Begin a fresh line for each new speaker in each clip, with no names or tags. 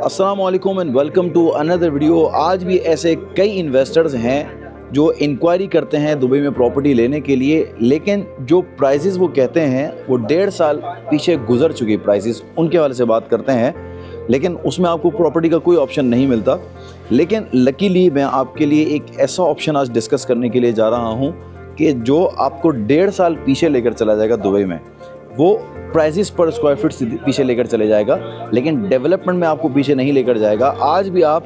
अस्सलाम वालेकुम and welcome to another video. आज भी ऐसे कई इन्वेस्टर्स हैं जो इंक्वायरी करते हैं दुबई में प्रॉपर्टी लेने के लिए, लेकिन जो प्राइसेस वो कहते हैं वो 1.5 साल पीछे गुजर चुकी प्राइसेस, उनके हवाले से बात करते हैं। लेकिन उसमें आपको प्रॉपर्टी का कोई ऑप्शन नहीं मिलता। लेकिन लकीली मैं आपके लिए एक ऐसा ऑप्शन आज डिस्कस करने के लिए जा रहा हूँ कि जो आपको 1.5 साल पीछे लेकर चला जाएगा दुबई में। वो प्राइसेस पर स्क्वायर फीट से पीछे लेकर चले जाएगा, लेकिन डेवलपमेंट में आपको पीछे नहीं लेकर जाएगा। आज भी आप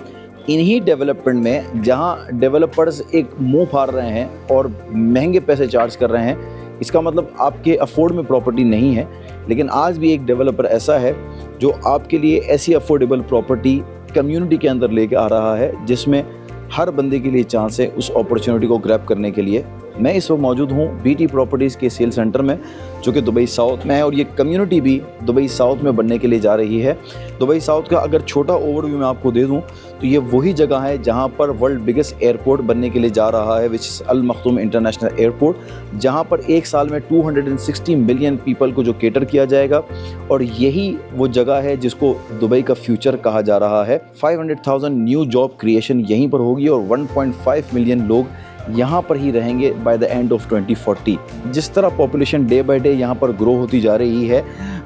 इन्हीं डेवलपमेंट में, जहां डेवलपर्स एक मुंह फाड़ रहे हैं और महंगे पैसे चार्ज कर रहे हैं, इसका मतलब आपके अफोर्ड में प्रॉपर्टी नहीं है। लेकिन आज भी एक डेवलपर ऐसा है जो आपके लिए ऐसी अफोर्डेबल प्रॉपर्टी कम्युनिटी के अंदर लेके आ रहा है जिसमें हर बंदे के लिए चांस है उस अपॉर्चुनिटी को ग्रैब करने के लिए। मैं इस वक्त मौजूद हूँ बीटी प्रॉपर्टीज़ के सेल सेंटर में, जो कि दुबई साउथ में है, और ये कम्युनिटी भी दुबई साउथ में बनने के लिए जा रही है। दुबई साउथ का अगर छोटा ओवरव्यू मैं आपको दे दूँ तो ये वही जगह है जहाँ पर वर्ल्ड बिगेस्ट एयरपोर्ट बनने के लिए जा रहा है, which is Al Maktoum international airport, जहाँ पर एक साल में 260 मिलियन पीपल को जो केटर किया जाएगा। और यही वो जगह है जिसको दुबई का फ्यूचर कहा जा रहा है। 500,000 न्यू जॉब क्रिएशन यहीं पर होगी और 1.5 मिलियन लोग यहाँ पर ही रहेंगे बाय द एंड ऑफ 2040। जिस तरह पॉपुलेशन डे बाय डे यहाँ पर ग्रो होती जा रही है,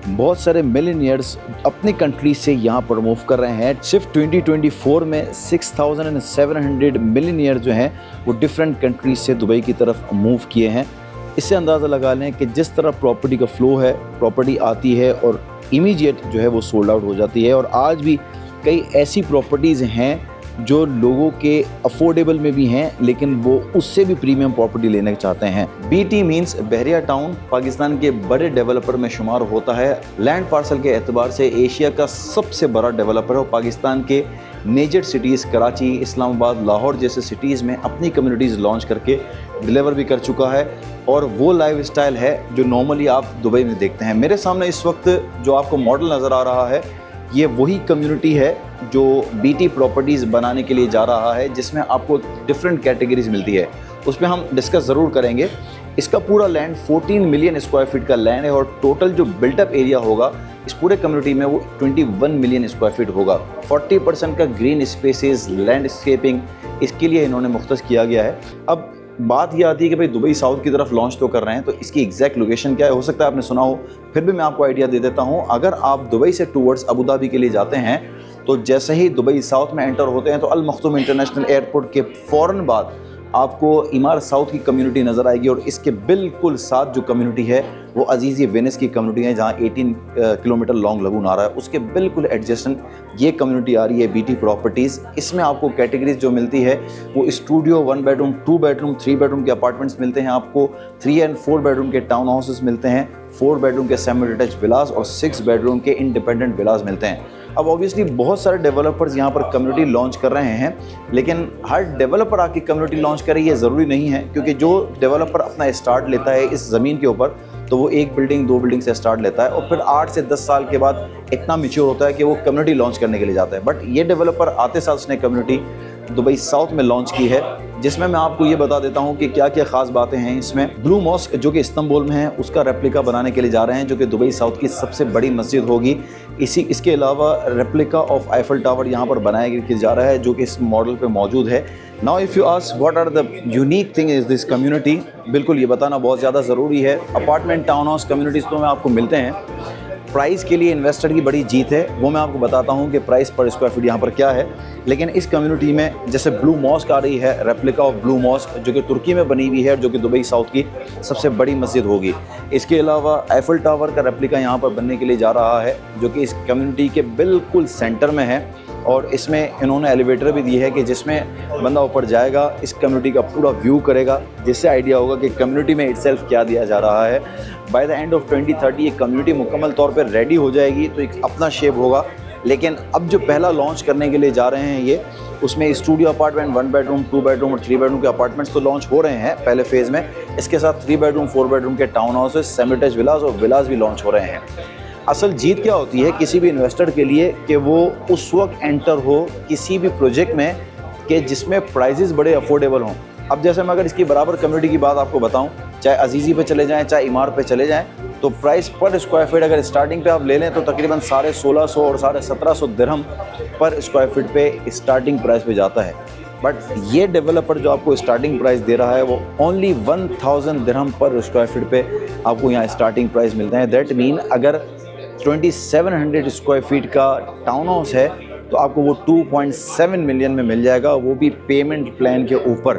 बहुत सारे मिलियनियर्स अपने कंट्री से यहाँ पर मूव कर रहे हैं। सिर्फ 2024 में 6,700 मिलियनियर जो हैं वो डिफरेंट कंट्रीज से दुबई की तरफ मूव किए हैं। इससे अंदाज़ा लगा लें कि जिस तरह प्रॉपर्टी का फ्लो है, प्रॉपर्टी आती है और इमीडिएट जो है वो सोल्ड आउट हो जाती है। और आज भी कई ऐसी प्रॉपर्टीज़ हैं जो लोगों के अफोर्डेबल में भी हैं, लेकिन वो उससे भी प्रीमियम प्रॉपर्टी लेना चाहते हैं। बीटी मींस बहरिया टाउन पाकिस्तान के बड़े डेवलपर में शुमार होता है। लैंड पार्सल के एतबार से एशिया का सबसे बड़ा डेवलपर है और पाकिस्तान के मेजर सिटीज़ कराची, इस्लामाबाद, लाहौर जैसे सिटीज़ में अपनी कम्युनिटीज़ लॉन्च करके डिलीवर भी कर चुका है। और वो लाइफ स्टाइल है जो नॉर्मली आप दुबई में देखते हैं। मेरे सामने इस वक्त जो आपको मॉडल नज़र आ रहा है, ये वही कम्युनिटी है जो बीटी प्रॉपर्टीज़ बनाने के लिए जा रहा है, जिसमें आपको डिफरेंट कैटेगरीज मिलती है। उसमें हम डिस्कस ज़रूर करेंगे। इसका पूरा लैंड 14 मिलियन स्क्वायर फीट का लैंड है और टोटल जो बिल्टअप एरिया होगा इस पूरे कम्युनिटी में वो 21 मिलियन स्क्वायर फीट होगा। 40% का ग्रीन स्पेसेस, लैंडस्केपिंग, इसके लिए इन्होंने मुख्तस किया गया है। अब बात ये आती है कि भाई दुबई साउथ की तरफ लॉन्च तो कर रहे हैं, तो इसकी एग्जैक्ट लोकेशन क्या है? हो सकता है आपने सुना हो, फिर भी मैं आपको आइडिया दे देता हूँ। अगर आप दुबई से टूवर्ड्स अबू धाबी के लिए जाते हैं तो जैसे ही दुबई साउथ में एंटर होते हैं तो अल मखदूम इंटरनेशनल एयरपोर्ट के फ़ौरन बाद आपको इमारत साउथ की कम्युनिटी नज़र आएगी। और इसके बिल्कुल साथ जो कम्युनिटी है वो अजीज़ वेनिस की कम्युनिटी है, जहाँ 18 किलोमीटर लॉन्ग लगून आ रहा है। उसके बिल्कुल एडजेसेंट ये कम्युनिटी आ रही है बीटी प्रॉपर्टीज़। इसमें आपको कैटेगरीज जो मिलती है वो स्टूडियो, 1 बेडरूम, 2 बेडरूम, 3 बेडरूम के अपार्टमेंट्स मिलते हैं आपको। 3 और 4 बेडरूम के टाउन हाउसेस मिलते हैं। 4 बेडरूम के सेमी डिटैच विलास और 6 बेडरूम के इंडिपेंडेंट विलास मिलते हैं। अब ऑब्वियसली बहुत सारे डेवलपर्स यहाँ पर कम्युनिटी लॉन्च कर रहे हैं, लेकिन हर डेवलपर आके कम्युनिटी लॉन्च करे ये ज़रूरी नहीं है, क्योंकि जो डेवलपर अपना स्टार्ट लेता है इस ज़मीन के ऊपर तो वो 1 बिल्डिंग 2 बिल्डिंग से स्टार्ट लेता है और फिर 8 से 10 साल के बाद इतना मैच्योर होता है कि वो कम्युनिटी लॉन्च करने के लिए जाता है। बट ये डेवलपर आते साल उसने कम्युनिटी दुबई साउथ में लॉन्च की है, जिसमें मैं आपको ये बता देता हूँ कि क्या क्या ख़ास बातें हैं इसमें। ब्लू मॉस्क जो कि इस्तांबुल में है, उसका रेप्लिका बनाने के लिए जा रहे हैं, जो कि दुबई साउथ की सबसे बड़ी मस्जिद होगी। इसके अलावा रेप्लिका ऑफ आईफल टावर यहाँ पर बनाया जा रहा है, जो कि इस मॉडल पे मौजूद है। Now if you ask what are the unique thing is this community, बिल्कुल ये बताना बहुत ज़्यादा ज़रूरी है। अपार्टमेंट, टाउन हाउस कम्युनिटीज़ तो में आपको मिलते हैं। प्राइस के लिए इन्वेस्टर की बड़ी जीत है, वो मैं आपको बताता हूँ कि प्राइस पर स्क्वायर फीट यहाँ पर क्या है। लेकिन इस कम्युनिटी में जैसे ब्लू मॉस्क आ रही है, रेप्लिका ऑफ ब्लू मॉस्क, जो कि तुर्की में बनी हुई है, जो कि दुबई साउथ की सबसे बड़ी मस्जिद होगी। इसके अलावा आईफल टावर का रेप्लिका यहाँ पर बनने के लिए जा रहा है, जो कि इस कम्युनिटी के बिल्कुल सेंटर में है। और इसमें इन्होंने एलिवेटर भी दी है कि जिसमें बंदा ऊपर जाएगा, इस कम्युनिटी का पूरा व्यू करेगा, जिससे आइडिया होगा कि कम्युनिटी में इटसेल्फ क्या दिया जा रहा है। बाय द एंड ऑफ 2030 ये कम्युनिटी मुकम्मल तौर पर रेडी हो जाएगी, तो एक अपना शेप होगा। लेकिन अब जो पहला लॉन्च करने के लिए जा रहे हैं ये, उसमें स्टूडियो अपार्टमेंट, 1 बेडरूम, 2 बेडरूम और 3 बेडरूम के अपार्टमेंट्स तो लॉन्च हो रहे हैं पहले फेज़ में। इसके साथ 3 बेडरूम, 4 बेडरूम के टाउन हाउसेस, सेमी डिटैच विलास और विलास भी लॉन्च हो रहे हैं। असल जीत क्या होती है किसी भी इन्वेस्टर के लिए कि वो उस वक्त एंटर हो किसी भी प्रोजेक्ट में कि जिसमें प्राइजेस बड़े अफोर्डेबल हों। अब जैसे मैं अगर इसकी बराबर कम्युनिटी की बात आपको बताऊं, चाहे अजीज़ी पे चले जाएं, चाहे इमार पे चले जाएं, तो प्राइस पर स्क्वायर फीट अगर स्टार्टिंग पे आप ले लें तो तकरीबन 1650 और 1750 दिरहम पर स्क्वायर फीट पे स्टार्टिंग प्राइस पे जाता है। बट ये डेवलपर जो आपको स्टार्टिंग प्राइस दे रहा है वो ओनली 1000 दिरहम पर स्क्वायर फीट पे आपको यहाँ स्टार्टिंग प्राइस मिलता है। दैट मीन अगर 2700 स्क्वायर फीट का टाउन हाउस है तो आपको वो 2.7 मिलियन में मिल जाएगा, वो भी पेमेंट प्लान के ऊपर।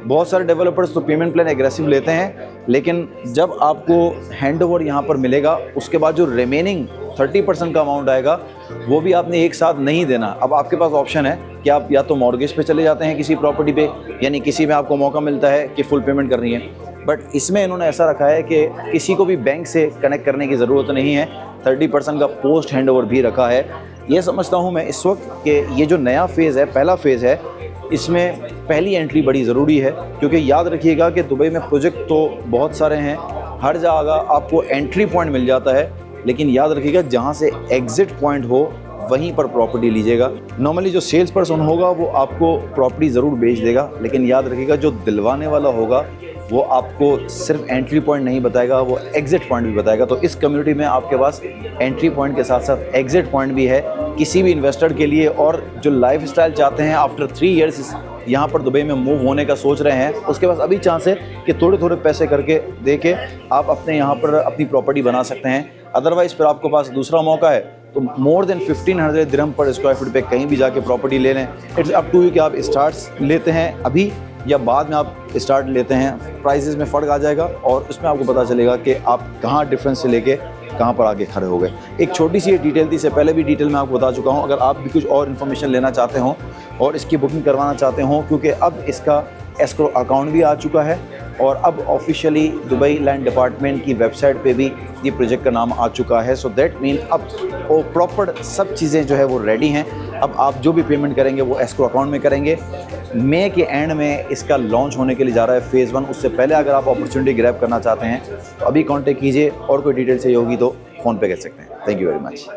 बहुत सारे डेवलपर्स तो पेमेंट प्लान एग्रेसिव लेते हैं, लेकिन जब आपको हैंड ओवर यहाँ पर मिलेगा उसके बाद जो रिमेनिंग 30% का अमाउंट आएगा वो भी आपने एक साथ नहीं देना। अब आपके पास ऑप्शन है कि आप या तो मॉर्गेज पे चले जाते हैं किसी प्रॉपर्टी पे, यानी किसी में आपको मौका मिलता है कि फुल पेमेंट करनी है, बट इसमें इन्होंने ऐसा रखा है कि किसी को भी बैंक से कनेक्ट करने की ज़रूरत नहीं है। 30% का पोस्ट हैंड ओवर भी रखा है। ये समझता हूँ मैं इस वक्त कि ये जो नया फेज़ है, पहला फेज़ है, इसमें पहली एंट्री बड़ी ज़रूरी है, क्योंकि याद रखिएगा कि दुबई में प्रोजेक्ट तो बहुत सारे हैं, हर जगह आपको एंट्री पॉइंट मिल जाता है, लेकिन याद रखिएगा जहाँ से एग्ज़िट पॉइंट हो वहीं पर प्रॉपर्टी लीजिएगा। नॉर्मली जो सेल्स पर्सन होगा वो आपको प्रॉपर्टी ज़रूर बेच देगा, लेकिन याद रखिएगा जो दिलवाने वाला होगा वो आपको सिर्फ एंट्री पॉइंट नहीं बताएगा, वो एग्ज़िट पॉइंट भी बताएगा। तो इस कम्युनिटी में आपके पास एंट्री पॉइंट के साथ साथ एग्ज़िट पॉइंट भी है किसी भी इन्वेस्टर के लिए, और जो लाइफ स्टाइल चाहते हैं आफ्टर 3 ईयर्स यहाँ पर दुबई में मूव होने का सोच रहे हैं, उसके पास अभी चांस है कि थोड़े थोड़े पैसे करके दे के आप अपने यहाँ पर अपनी प्रॉपर्टी बना सकते हैं। अदरवाइज़ फिर आपके पास दूसरा मौका है तो मोर देन 1500 दिरहम पर स्क्वायर फीट पे कहीं भी जाके प्रॉपर्टी ले लें। इट्स अप टू यू कि आप स्टार्ट्स लेते हैं अभी या बाद में आप स्टार्ट लेते हैं। प्राइसेस में फ़र्क आ जाएगा और उसमें आपको पता चलेगा कि आप कहाँ डिफरेंस से लेके कहाँ पर आके खड़े हो गए। एक छोटी सी ये डिटेल थी, इससे पहले भी डिटेल में आपको बता चुका हूँ। अगर आप भी कुछ और इन्फॉर्मेशन लेना चाहते हो और इसकी बुकिंग करवाना चाहते हो, क्योंकि अब इसका एस्क्रो अकाउंट भी आ चुका है और अब ऑफिशियली दुबई लैंड डिपार्टमेंट की वेबसाइट पे भी ये प्रोजेक्ट का नाम आ चुका है। सो दैट मीन अब वो प्रॉपर सब चीज़ें जो है वो रेडी हैं। अब आप जो भी पेमेंट करेंगे वो एस्क्रो अकाउंट में करेंगे। मई के एंड में इसका लॉन्च होने के लिए जा रहा है फ़ेज़ 1। उससे पहले अगर आप अपॉर्चुनिटी ग्रैब करना चाहते हैं तो अभी कॉन्टेक्ट कीजिए, और कोई डिटेल चाहिए होगी तो फ़ोन पे कर सकते हैं। Thank you very much.